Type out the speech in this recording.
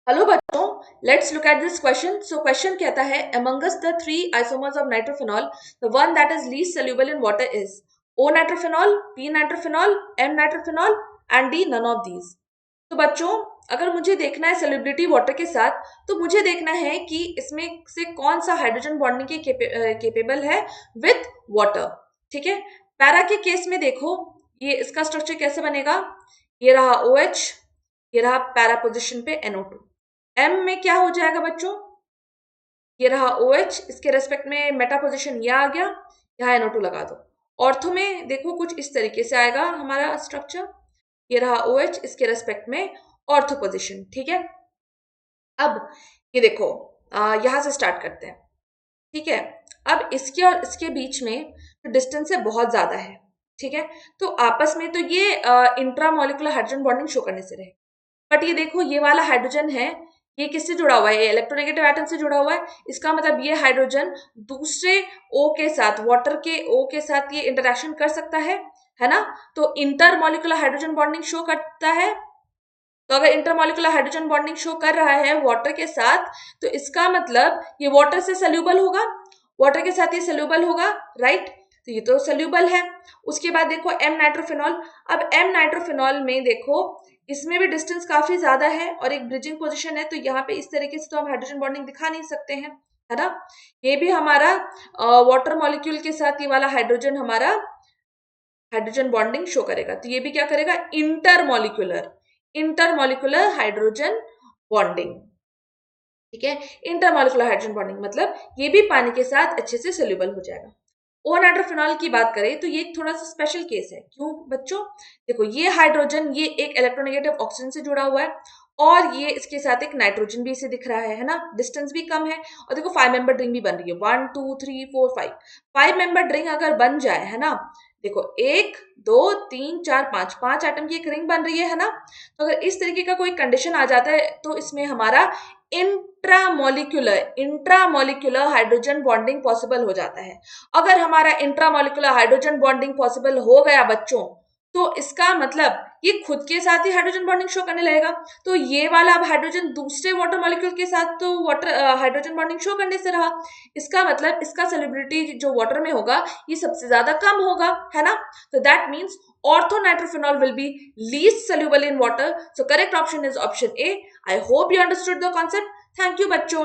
Hello बच्चों, let's look at this question. So question कहता है amongst the three isomers of nitrophenol, the one that is least soluble in water is O nitrophenol, P nitrophenol, N nitrophenol and D none of these। तो बच्चों, अगर मुझे देखना है solubility water के साथ, तो मुझे देखना है कि इसमें से कौन सा हाइड्रोजन बॉन्डिंग के केपेबल है विथ वाटर। ठीक है, पैरा के केस में देखो, ये इसका स्ट्रक्चर कैसे बनेगा। ये रहा OH, ये रहा पैरा पोजिशन पे NO2। एम में क्या हो जाएगा बच्चों, ये रहा OH, इसके रेस्पेक्ट में मेटा पोजिशन ये आ गया, यहाँ NO2 लगा दो। ऑर्थो में देखो कुछ इस तरीके से आएगा हमारा स्ट्रक्चर, ये रहा OH, इसके रेस्पेक्ट में ऑर्थो पोजिशन। ठीक है, अब ये देखो यहां से स्टार्ट करते हैं। ठीक है, अब इसके और इसके बीच में डिस्टेंस है बहुत ज्यादा है। ठीक है, तो आपस में तो ये इंट्रामोलिकुलर हाइड्रोजन बॉन्डिंग शो करने से रहे, बट ये देखो ये वाला हाइड्रोजन है, ये किससे जुड़ा हुआ है, ये इलेक्ट्रोनेगेटिव एटम से जुड़ा हुआ है। इसका मतलब ये हाइड्रोजन दूसरे O के साथ, वाटर के O के साथ ये इंटरेक्शन कर सकता है ना। तो इंटरमोलिकुलर हाइड्रोजन बॉन्डिंग शो करता है। तो अगर इंटरमोलिकुलर हाइड्रोजन बॉन्डिंग शो कर रहा है वाटर के साथ, तो इसका मतलब ये वाटर से सोल्यूबल होगा, वाटर के साथ ये सोल्यूबल होगा, राइट। तो ये तो सोल्यूबल है। उसके बाद देखो एम नाइट्रोफिनॉल। अब एम नाइट्रोफिनॉल में देखो इसमें भी डिस्टेंस काफी ज्यादा है और एक ब्रिजिंग पोजीशन है, तो यहाँ पे इस तरीके से तो हम हाइड्रोजन बॉन्डिंग दिखा नहीं सकते हैं, है ना। ये भी हमारा वाटर मॉलिक्यूल के साथ ये वाला हाइड्रोजन हमारा हाइड्रोजन बॉन्डिंग शो करेगा। तो ये भी क्या करेगा, इंटरमोलिकुलर हाइड्रोजन बॉन्डिंग। ठीक है, इंटरमोलिकुलर हाइड्रोजन बॉन्डिंग मतलब ये भी पानी के साथ अच्छे से सोल्यूबल हो जाएगा। ओ नाइट्रोफिनॉल की बात करें तो ये थोड़ा सा स्पेशल केस है। क्यों बच्चों, देखो ये हाइड्रोजन ये एक इलेक्ट्रोनेगेटिव ऑक्सीजन से जुड़ा हुआ है और ये इसके साथ एक नाइट्रोजन भी इसे दिख रहा है ना। डिस्टेंस भी कम है और देखो 5 मेंबर रिंग भी बन रही है, 1 2 3 4 5 मेंबर रिंग अगर बन जाए, है ना। देखो 1 2 3 4 5 एटम की एक रिंग बन रही है ना। तो अगर इस तरीके का कोई कंडीशन आ जाता है तो इसमें हमारा इंट्रामोलिकुलर हाइड्रोजन बॉन्डिंग पॉसिबल हो जाता है। अगर हमारा इंट्रामोलिकुलर हाइड्रोजन बॉन्डिंग पॉसिबल हो गया बच्चों, तो इसका मतलब ये खुद के साथ ही हाइड्रोजन बॉन्डिंग शो करने लगेगा। तो ये वाला अब हाइड्रोजन दूसरे वाटर मॉलिक्यूल के साथ तो वाटर हाइड्रोजन बॉन्डिंग शो करने से रहा। इसका मतलब इसका सॉल्युबिलिटी जो वाटर में होगा ये सबसे ज्यादा कम होगा, है ना। तो that means orthonitrophenol will be least soluble in water. So correct option is option A. I hope you understood the concept. Thank you बच्चों।